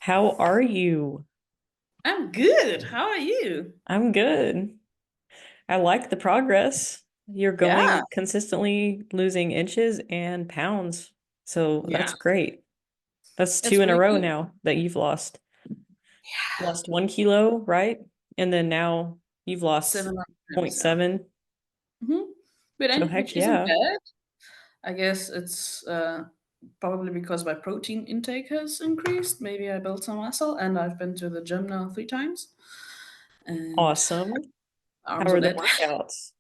How are you? I'm good. How are you? I'm good. I like the progress. You're Yeah, going consistently losing inches and pounds. So yeah. that's great. That's two It's in a really row good. now that you've lost. Lost 1 kilo, right? And then now you've lost 7 grams, yeah. 0.7. But So which heck isn't yeah. bad. I guess it's probably because my protein intake has increased. Maybe I built some muscle, and I've been to the gym now 3 times, and Awesome. How arms are on the it. workouts?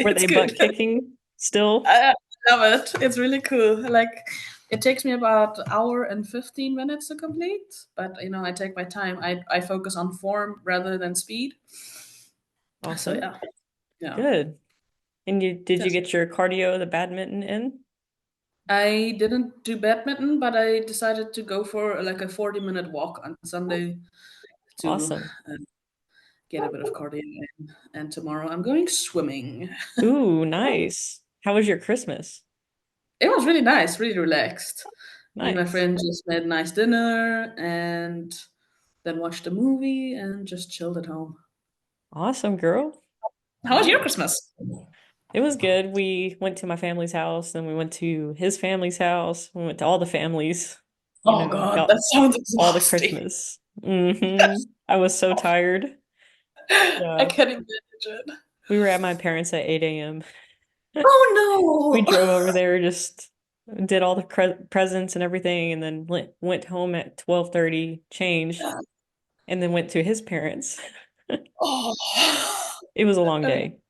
Were It's they good. butt kicking still? I love it. It's really cool. Like it takes me about an hour and 15 minutes to complete, but I take my time. I focus on form rather than speed. So Awesome. yeah, yeah. Good. And did you That's get your cardio, the badminton in? I didn't do badminton, but I decided to go for like a 40-minute walk on Sunday to Awesome. uh, get a bit of cardio in. And tomorrow I'm going swimming. Ooh, nice. How was your Christmas? It was really nice, really relaxed. Me and my Nice. friend just made a nice dinner and then watched a movie and just chilled at home. Awesome, girl. How was your Nice. Christmas? It was good. We went to my family's house, then we went to his family's house. We went to all the families, Oh God, got that sounds all the exhausting. Christmas. I was so tired. I Yeah. can't imagine. We were at my parents at 8 a.m. We Oh no. drove over there, just did all the presents and everything, and then went home at 12:30, changed, and then went to his parents. Oh. It was a long I mean, day.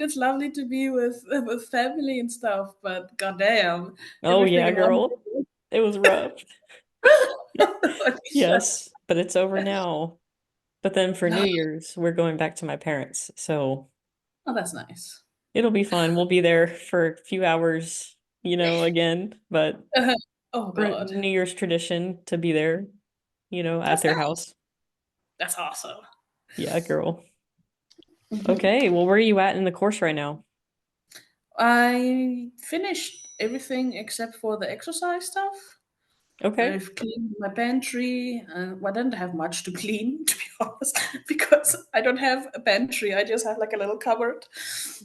it's lovely to be with family and stuff, but goddamn, Oh everything yeah, in one girl. It was rough. day. Yes, but it's over now. But then for No. New Year's, we're going back to my parents. So Oh, that's nice. it'll be fun. We'll be there for a few hours, again. But Uh, oh for God, New Year's tradition to be there, at that's their nice. house. That's awesome. Yeah, girl. Mhm. Okay, well, where are you at in the course right now? I finished everything except for the exercise stuff. Okay. I've cleaned my pantry. Well, I didn't have much to clean, to be honest, because I don't have a pantry. I just have like a little cupboard.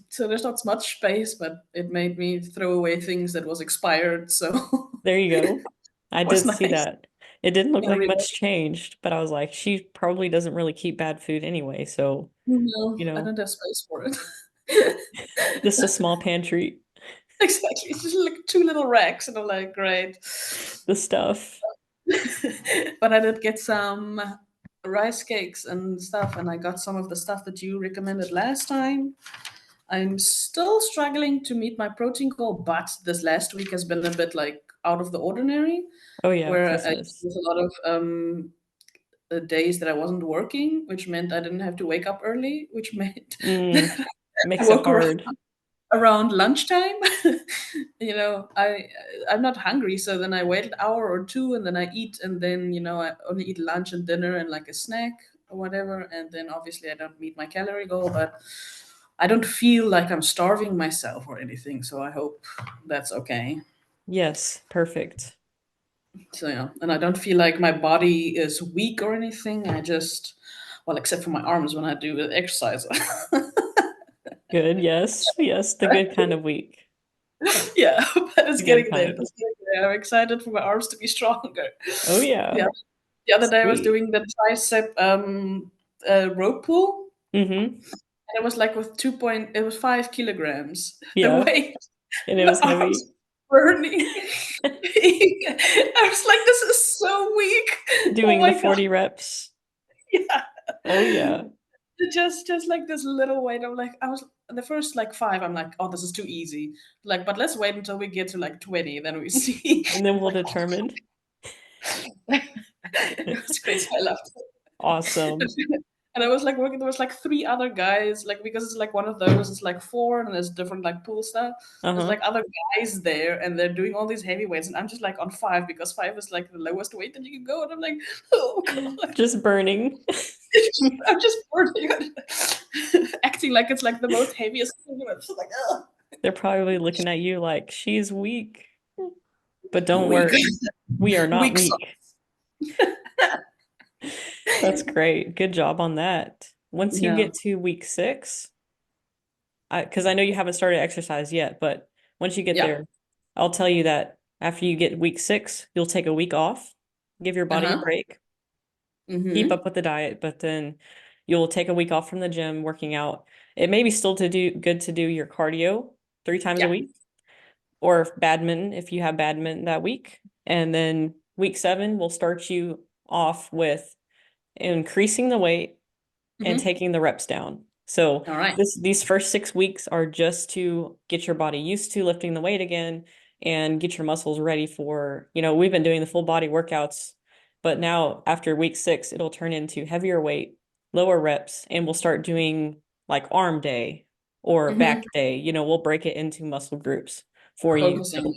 So there's not much space, but it made me throw away things that was expired. So There you it go. I was did see nice. that. It didn't look And like really, much changed, but I was like, she probably doesn't really keep bad food anyway. So, no, you I know, don't have space for it. just a small pantry, Exactly. It's just like two little racks, and I'm like, great. the stuff. But I did get some rice cakes and stuff, and I got some of the stuff that you recommended last time. I'm still struggling to meet my protein goal, but this last week has been a bit like out of the ordinary, Oh yeah, where I Christmas. was a lot of days that I wasn't working, which meant I didn't have to wake up early, which meant Mm, that I makes it woke hard. around lunchtime. I'm not hungry, so then I wait an hour or two, and then I eat, and then I only eat lunch and dinner and like a snack or whatever, and then obviously I don't meet my calorie goal, but I don't feel like I'm starving myself or anything, so I hope that's okay. Yes, perfect. So yeah, and I don't feel like my body is weak or anything. I just, well, except for my arms when I do the exercise. Good. Yes. Yes, the good kind of week. Yeah, but it's The good getting there. kind. It's getting there. I'm excited for my arms to be stronger. Oh yeah. Yeah, the other day I was Sweet. doing the tricep rope pull, Mm-hmm. and it was like with it was 5 kilograms. The Yeah. weight, And it the was heavy. arms burning. I was like, this is so weak. Oh Doing the my god. 40 reps. Yeah. Oh yeah. Just like this little weight. I'm like, I was the first like five, I'm like, oh, this is too easy. Like, but let's wait until we get to like 20, then we see. And then we'll Like, determine. it was crazy. I laughed. Awesome. And I was like working, there was like three other guys, like because it's like one of those, it's like four and there's different like pool stuff. There's Uh-huh. like other guys there and they're doing all these heavy weights, and I'm just like on five because five is like the lowest weight that you can go. And I'm like, oh god. Just burning. I'm just working acting like it's like the most heaviest thing. And I'm just like, oh, They're probably looking at you like she's weak. But don't weak. worry. We are not Weak weak. sauce. That's great. Good job on that. Once you Yeah. get to week 6, because I know you haven't started exercise yet, but once you get Yeah. there, I'll tell you that after you get week 6, you'll take a week off, give your body a Uh-huh. break, keep Mm-hmm. up with the diet, but then you'll take a week off from the gym working out. It may be still to do good to do your cardio 3 times a Yeah. week or badminton if you have badminton that week. And then week 7 will start you off with increasing the weight and Mm-hmm. taking the reps down. So All right. these first 6 weeks are just to get your body used to lifting the weight again and get your muscles ready for, we've been doing the full body workouts, but now after week 6, it'll turn into heavier weight, lower reps, and we'll start doing like arm day or Mm-hmm. back day. We'll break it into muscle groups for you. So,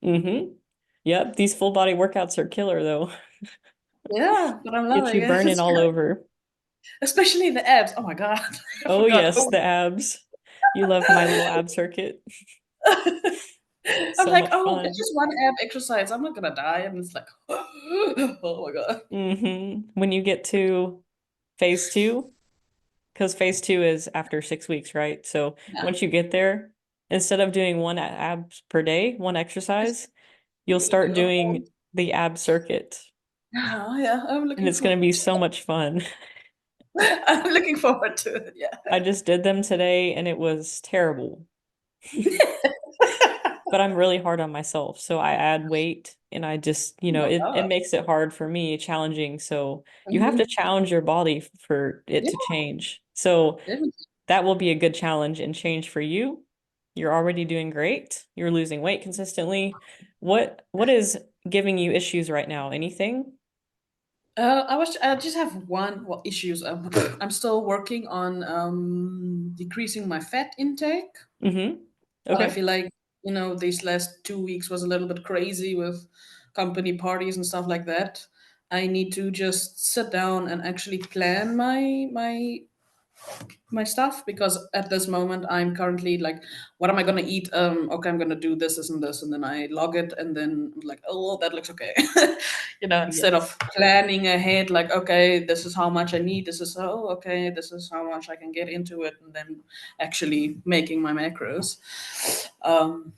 Focusing. Yep, these full body workouts are killer though. Yeah, but I'm Get loving you it. burning It's all great. over. Especially the abs. Oh my God. I Oh, forgot. yes, the abs. You love my little ab circuit. I'm So like, much oh, it's fun. just one ab exercise. I'm not gonna die. And it's like, oh my God. When you get to phase 2, because phase 2 is after 6 weeks, right? So Yeah. once you get there, instead of doing one abs per day, one exercise, you'll You're gonna start do it. doing the ab circuit. Yeah, yeah, I'm And looking it's going to forward be to so much fun. it. I'm looking forward to it. Yeah. I just did them today and it was terrible. But I'm really hard on myself. So I add weight and I just, Oh my it God. makes it hard for me, challenging. So you have to Mm-hmm. challenge your body for it Yeah, to change. So definitely. that will be a good challenge and change for you. You're already doing great. You're losing weight consistently. What is giving you issues right now? Anything? I just have one well issues. I'm still working on decreasing my fat intake. Mm-hmm. I Okay. feel like, these last 2 weeks was a little bit crazy with company parties and stuff like that. I need to just sit down and actually plan my stuff, because at this moment I'm currently like, what am I gonna eat? Okay, I'm gonna do this and this, and then I log it, and then I'm like, oh, that looks okay. Instead Yes. of planning ahead, like, okay, this is how much I need, this is, oh, okay, this is how much I can get into it, and then actually making my macros. Um,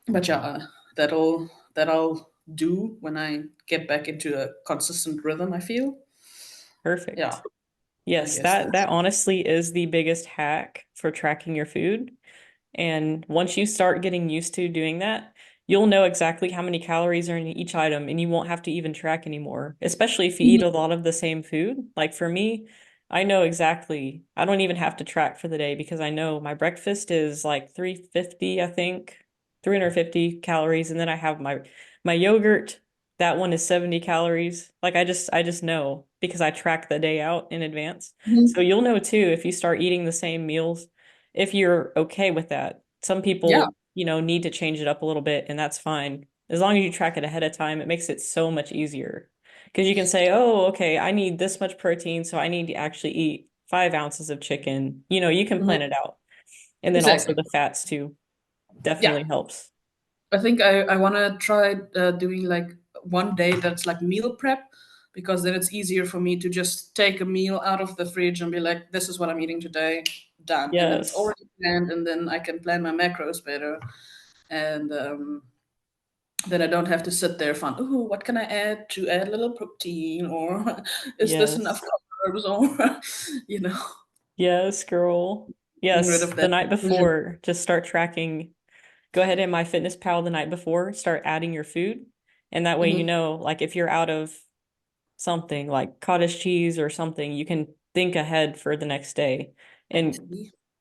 but yeah, that I'll do when I get back into a consistent rhythm, I feel. Yeah, Perfect. I Yes, guess that that's. honestly is the biggest hack for tracking your food. And once you start getting used to doing that, you'll know exactly how many calories are in each item and you won't have to even track anymore, especially if you eat a lot of the same food. Like for me, I know exactly, I don't even have to track for the day because I know my breakfast is like 350, I think, 350 calories. And then I have my yogurt, that one is 70 calories. Like I just know because I track the day out in advance. So Mhm. you'll know too if you start eating the same meals if you're okay with that. Some Yeah. people, need to change it up a little bit, and that's fine. As long as you track it ahead of time, it makes it so much easier. Because you can say, oh, okay, I need this much protein, so I need to actually eat 5 ounces of chicken. You can plan Mhm. it out. And then also Exactly. the fats too Yeah. definitely helps. I think I want to try doing like one day that's like meal prep, because then it's easier for me to just take a meal out of the fridge and be like, this is what I'm eating today, done. And then it's Yes. already planned, and then I can plan my macros better. And then I don't have to sit there fun. Oh, what can I add to add a little protein? Or is this enough Yes. carbs? Or, you know, Yes, girl. getting rid Yes, of the that night confusion. before, just start tracking. Go ahead in MyFitnessPal the night before, start adding your food. And that way, Hmm. like if you're out of something like cottage cheese or something, you can think ahead for the next day. And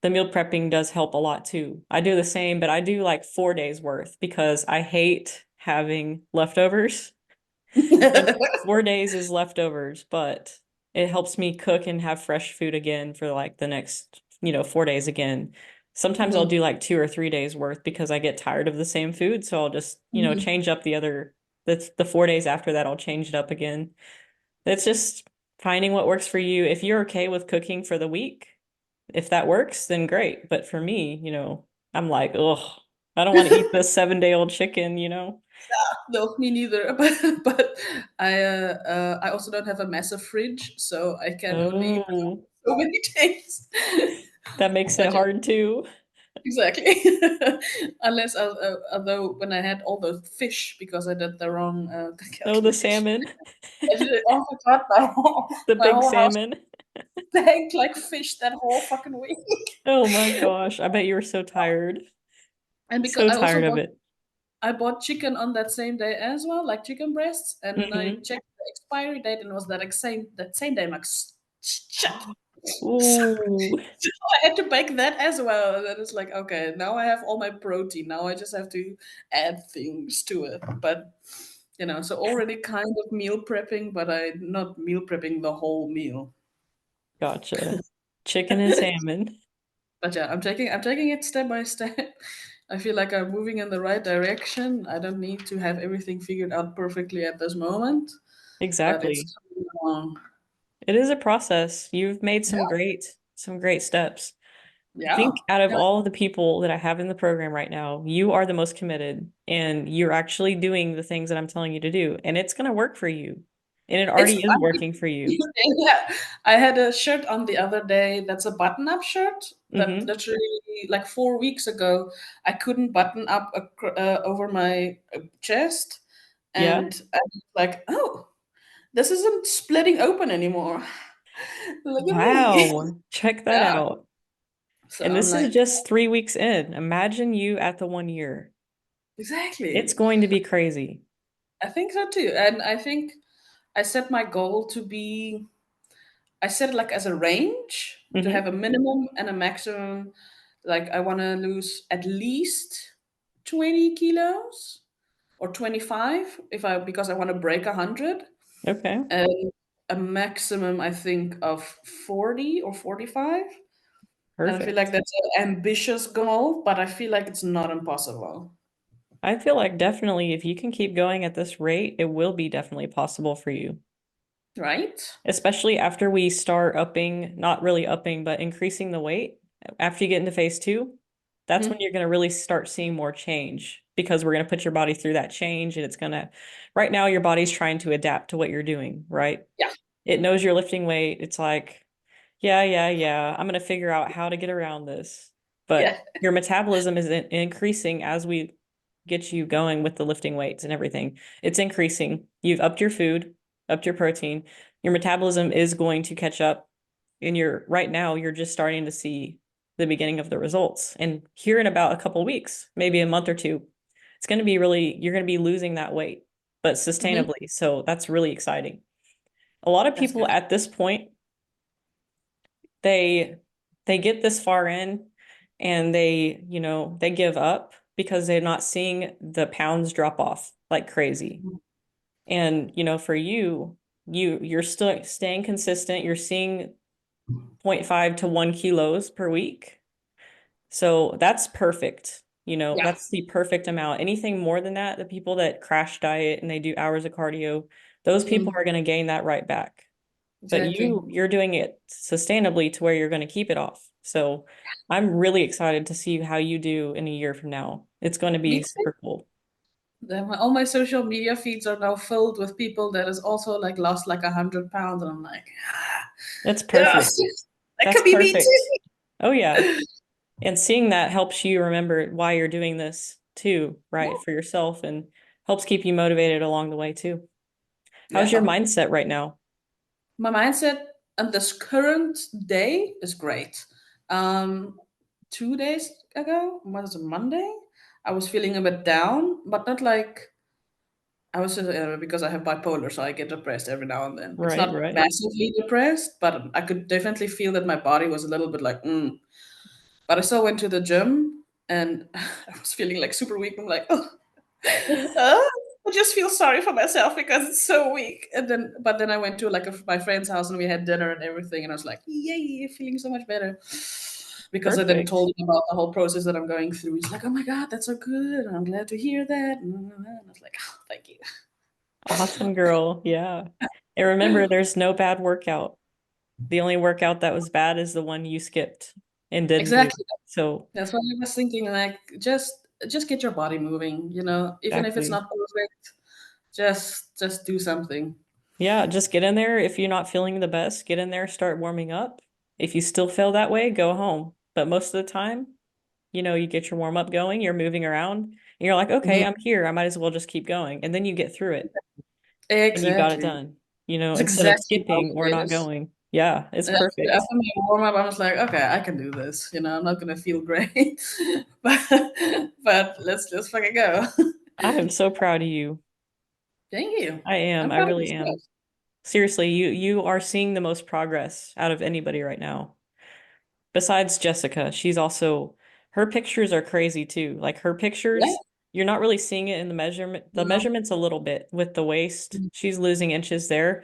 the meal prepping does help a lot too. I do the same, but I do like 4 days worth because I hate having leftovers. And 4 days is leftovers, but it helps me cook and have fresh food again for like the next, 4 days again. Sometimes I'll Hmm. do like 2 or 3 days worth because I get tired of the same food. So I'll just, Hmm. change up that's the 4 days after that, I'll change it up again. It's just finding what works for you. If you're okay with cooking for the week, if that works, then great. But for me, I'm like, ugh, I don't want to eat this 7-day-old chicken. No, me neither. But I also don't have a massive fridge, so I can only eat Oh, so many days. that makes it But yeah, hard too. exactly. Unless, although when I had all the fish because I did the wrong Oh, the calculation, salmon, I did it. Oh my god, the my big whole house salmon. stank like fish that whole fucking week. Oh my gosh. I bet you were so tired. And because So I also tired of it. bought chicken on that same day as well, like chicken breasts, and I Hmm. checked the expiry date, and it was that same day. I'm like, shit. Ooh, So I had to bake that as well. And then it's like, okay, now I have all my protein. Now I just have to add things to it. But so already kind of meal prepping, but I not meal prepping the whole meal. gotcha. Chicken and salmon. But yeah, I'm taking it step by step. I feel like I'm moving in the right direction. I don't need to have everything figured out perfectly at this moment, but it's Exactly. coming along. It is a process. You've made Yeah, some great steps. I yeah. think out of And all of the people that I have in the program right now, you are the most committed and you're actually doing the things that I'm telling you to do. And it's going to work for you. And it it's already is funny. working for you. Yeah, I had a shirt on the other day that's a button-up shirt that Hmm. literally, like 4 weeks ago, I couldn't button up over my chest, Yeah. and I was like, oh, this isn't splitting open anymore. Look at me. Wow. Check that Yeah. out. So And I'm this is like, just 3 weeks in. Imagine you at the 1 year. It's exactly. going to be crazy. I think so too. And I think I set my goal to be, I set it like as a range to have Hmm. a minimum and a maximum. Like I want to lose at least 20 kilos or 25 if I because I want to break 100, Okay. and a maximum I think of 40 or 45. And I feel like Perfect. that's an ambitious goal, but I feel like it's not impossible, I feel like definitely if you can keep going at this rate, it will be definitely possible for you. right? Especially after we start upping, not really upping, but increasing the weight. After you get into phase 2, that's when Mhm. you're going to really start seeing more change because we're going to put your body through that change and it's going to, right now, your body's trying to adapt to what you're doing, right? Yeah, It knows you're lifting weight. It's like, yeah, yeah, yeah, I'm going to figure out how to get around this. yeah. But your metabolism is increasing as we get you going with the lifting weights and everything. It's increasing. You've upped your food, upped your protein. Your metabolism is going to catch up. And you're right now, you're just starting to see the beginning of the results. And here in about a couple weeks, maybe a month or two, it's going to be really, you're going to be losing that weight, but Hmm. sustainably. So that's really exciting. A lot of That's people good. at this point, they they get this far in and they give up because they're not seeing the pounds drop off like crazy. And for you, you're still staying consistent. You're seeing zero point 0.5 to 1 kilos per week. So that's perfect. Yeah. That's the perfect amount. Anything more than that, the people that crash diet and they do hours of cardio, those people Mm, are going to gain that right back. But exactly. you're doing it sustainably to where you're going to keep it off. So I'm really excited to see how you do in a year from now. It's going to Me be too. super cool. All my social media feeds are now filled with people that has also like lost like 100 pounds, and I'm like, That's yes, perfect. that That's could be me perfect. too. Oh yeah. And seeing that helps you remember why you're doing this too, right? For yourself and helps keep you motivated along the way too. How's your Yeah. mindset right now? My mindset on this current day is great. Um, 2 days ago, was it Monday? I was feeling a bit down, but not like I was because I have bipolar, so I get depressed every now and then. It's Right, not right. massively depressed, but I could definitely feel that my body was a little bit like, mm. But I still went to the gym, and I was feeling like super weak. I'm like, oh, I just feel sorry for myself because it's so weak. But then I went to like my friend's house and we had dinner and everything, and I was like, yay, feeling so much better. Because I then Perfect. told him about the whole process that I'm going through. He's like, oh my God, that's so good. I'm glad to hear that. And I was like, oh, thank you. Awesome girl. Yeah. And remember, there's no bad workout. The only workout that was bad is the one you skipped and didn't do. Exactly. So, That's what I was thinking. Like, just just get your body moving, even if it's Exactly. not perfect, just do something. Yeah, just get in there. If you're not feeling the best, get in there, start warming up. If you still feel that way, go home. But most of the time, you get your warm up going, you're moving around, and you're like, okay, Mhm. I'm here. I might as well just keep going. And then you get through it and you got it Exactly. done, It's instead of exactly how skipping or it not is. going. Yeah, it's And after perfect. my warm up, I was like, okay, I can do this. I'm not gonna feel great, but let's fucking go. I am so proud of you. Thank you. I am. I'm I proud of really myself. am. Seriously, you are seeing the most progress out of anybody right now. Besides Jessica, she's also her pictures are crazy too. Like her Yeah. pictures, you're not really seeing it in the No. measurements a little bit with the waist. She's losing inches there,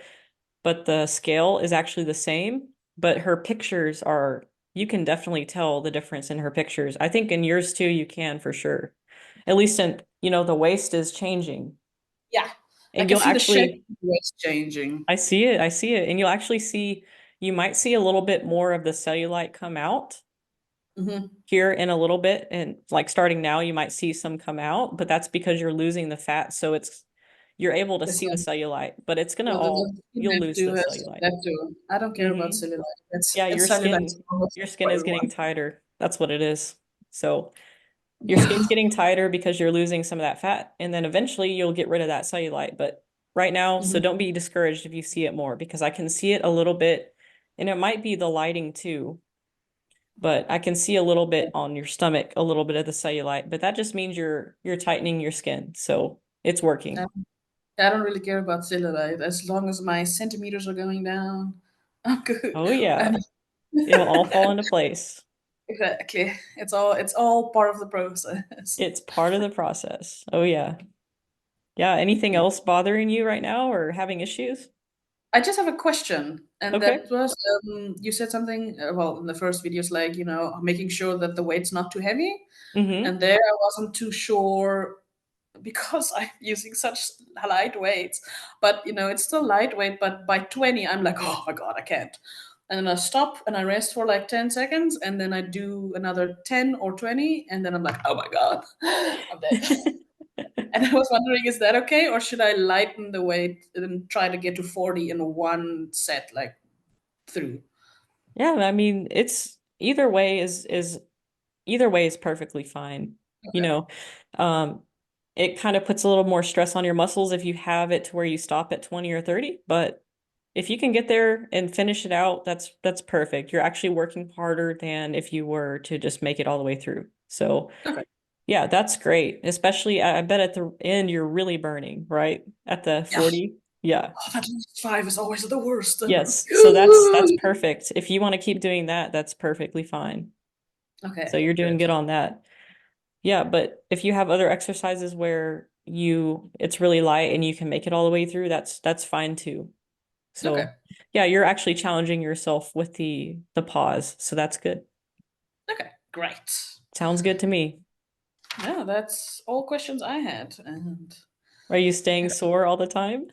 but the scale is actually the same. But her pictures are, you can definitely tell the difference in her pictures. I think in yours too, you can for sure. At least the waist is changing. Yeah. I And can you'll see the shape actually, of the waist changing. I see it, I see it. And you'll actually see, you might see a little bit more of the cellulite come out Hmm. here in a little bit. And like starting now, you might see some come out, but that's because you're losing the fat. So you're able to It's see the cellulite, but it's gonna well, all, the skin you'll have lose the to cellulite. have to. I don't care about Hmm. cellulite. Yeah, It's cellulite your skin for is getting everyone. tighter. That's what it is. So your skin's getting tighter because you're losing some of that fat, and then eventually you'll get rid of that cellulite. But right now, so Mhm. don't be discouraged if you see it more because I can see it a little bit, and it might be the lighting too, but I can see a little bit on your stomach, a little bit of the cellulite, but that just means you're tightening your skin. So it's I working. I don't really care about cellulite as long as my centimeters are going down. I'm good. Oh yeah, And it'll all fall into place. exactly, it's all part of the process. It's part of the process. Oh yeah. Yeah, anything else bothering you right now or having issues? I just have a question, and Okay. that was you said something well in the first videos like making sure that the weight's not too heavy, Mm-hmm. and there I wasn't too sure because I'm using such light weights. But it's still lightweight. But by 20, I'm like, oh my god, I can't. And then I stop and I rest for like 10 seconds, and then I do another 10 or 20, and then I'm like, oh my god, I'm dead. And I was wondering, is that okay, or should I lighten the weight and try to get to 40 in one set, like through? Yeah, I mean, it's either way is perfectly fine. You Okay. know, um, it kind of puts a little more stress on your muscles if you have it to where you stop at 20 or 30, but if you can get there and finish it out, that's perfect. You're actually working harder than if you were to just make it all the way through. So, Okay. yeah, that's great. Especially, I bet at the end you're really burning, right? At the Yeah. 40. Yeah. Oh, that last five is always the worst. And I'm like, Yes. So that's perfect. If you want to keep doing that, that's perfectly fine. okay, So you're doing good. good on that. Yeah, but if you have other exercises where it's really light and you can make it all the way through, that's fine too. Okay. So yeah, you're actually challenging yourself with the pause. So that's good. Okay. Great. Sounds good to me. Yeah, that's all questions I had. And Are you staying sore all the time?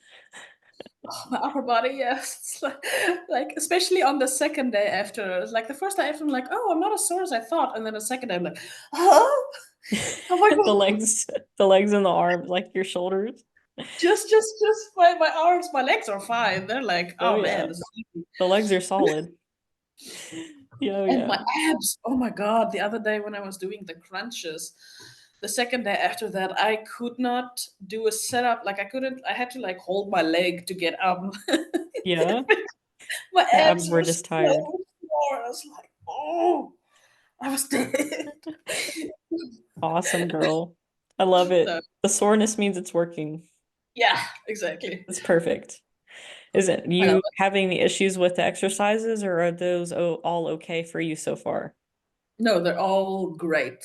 oh, my upper body, yes. It's like, especially on the second day after. It's like the first day after, I'm like, oh, I'm not as sore as I thought. And then the second day, I'm like, oh, oh my The God. legs, the legs and the arms, like your shoulders. Just my arms, my legs are fine. They're like, Oh oh man, yeah. this is easy. The legs are solid. Yeah, oh And yeah. my abs, oh my God. The other day when I was doing the crunches, the second day after that, I could not do a setup. Like I couldn't, I had to like hold my leg to get up. Yeah. My The abs abs were were just so tired. sore. I was like, oh, I was dead. Awesome, girl. I love it. So, The soreness means it's working. yeah, exactly. It's perfect. Is it I love you it. having the issues with the exercises, or are those all okay for you so far? No, they're all great.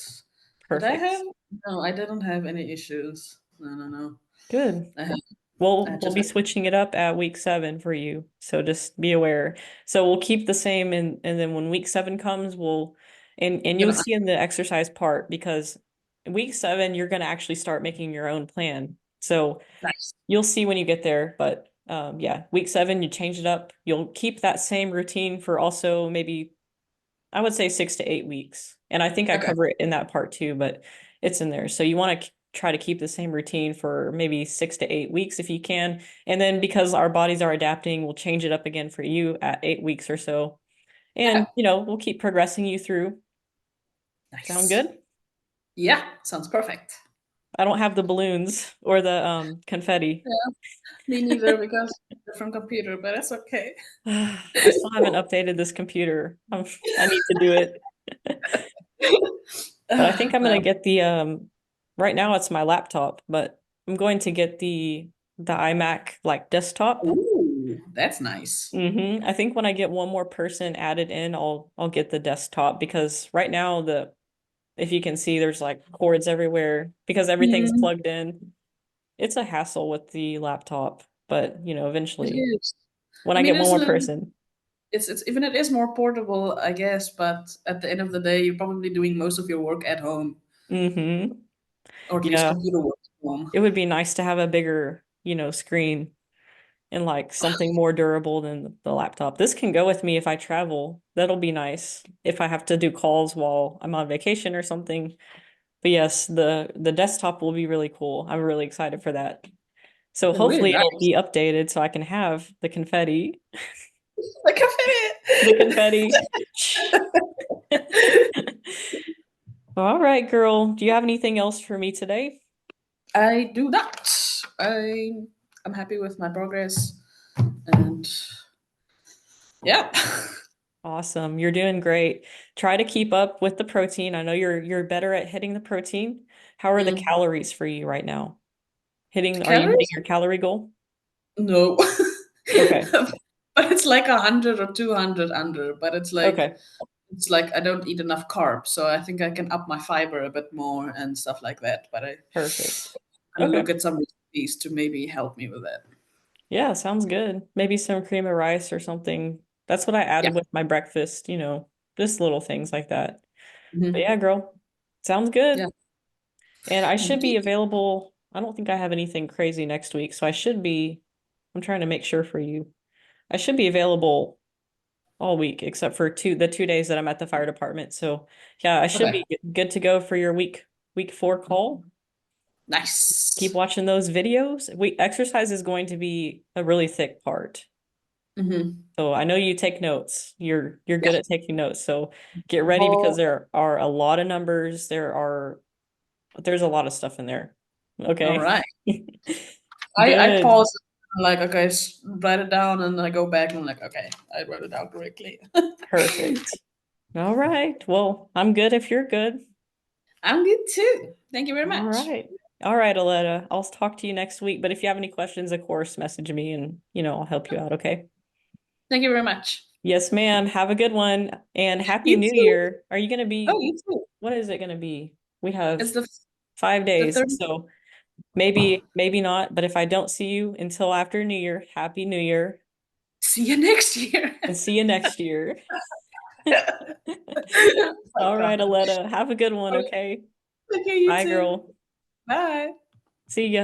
Did I have? Perfect. No, I didn't have any issues. No, no, no. Good. I have, I We'll just be have, switching it up at week 7 for you. So just be aware. So we'll keep the same and then when week 7 comes, and I'm you'll gonna, see in the exercise part because week 7 you're gonna actually start making your own plan. So nice. you'll see when you get there, but yeah, week 7 you change it up. You'll keep that same routine for also maybe I would say 6 to 8 weeks. And I think I Okay. cover it in that part too, but it's in there. So you want to try to keep the same routine for maybe 6 to 8 weeks if you can. And then because our bodies are adapting, we'll change it up again for you at 8 weeks or so. And, Yeah. we'll keep progressing you through. Sound Nice. good? Yeah, sounds perfect. I don't have the balloons or the confetti. Yeah, me neither because different computer, but that's okay. I still haven't updated this computer. I need to do it. But I think I'm gonna Well, get the right now it's my laptop, but I'm going to get the iMac like desktop. ooh, that's nice. I think when I get one more person added in, I'll get the desktop because right now the if you can see there's like cords everywhere because everything's Mm, plugged in. It's a hassle with the laptop, but it eventually is. when I I mean, get one more person. it's even it is more portable, I guess. But at the end of the day, you're probably doing most of your work at home, hmm or at least Yeah, computer work at home. it would be nice to have a bigger, screen and like something more durable than the laptop. This can go with me if I travel. That'll be nice if I have to do calls while I'm on vacation or something. But yes, the desktop will be really cool. I'm really excited for that. So Really hopefully it'll nice. be updated so I can have the confetti. Like a The minute. confetti. All right, girl. Do you have anything else for me today? I do not. I'm happy with my progress, and yeah. Awesome. You're doing great. Try to keep up with the protein. I know you're better at hitting the protein. How are the Mm. calories for you right now? Are you hitting Calories? your calorie goal? No. Okay. But it's like 100 or 200 under. But Okay. it's like I don't eat enough carbs, so I think I can up my fiber a bit more and stuff like that. But I'm Perfect. gonna Okay. look at some recipes to maybe help me with that. Yeah, sounds good. Maybe some cream of rice or something. That's what I Yeah. added with my breakfast, just little things like that. But Hmm. yeah, girl, sounds Yeah. good. And I should Thank you. be available. I don't think I have anything crazy next week, so I'm trying to make sure for you. I should be available all week except for the 2 days that I'm at the fire department. So yeah, I should Okay. be good to go for your week 4 call. Keep Nice. watching those videos. Exercise is going to be a really thick part. Hmm. So I know you take notes. You're Yeah. good at taking notes. So get ready because Oh, there are a lot of numbers. There's a lot of stuff in there. all Okay. right. I Good. pause. I'm like, okay, write it down, and then I go back and I'm like, okay, I wrote it down correctly. Perfect. All right. Well, I'm good if you're good. I'm good too. Thank you very All much. right. All right, Aletta. I'll talk to you next week. But if you have any questions, of course, message me and, I'll help you out, okay? Thank you very much. Yes, ma'am. Have a good one. And Happy You New too. Year. Are you going to Oh, be, you too. what is it going to be? We It's have the 5 days. 30th. So maybe not. But if I don't see you until after New Year, Happy New Year See you next year. and see you next year. Oh my All right, God. Aletta. Have a good one, Okay, okay? okay, you Bye, too. girl. Bye. See ya.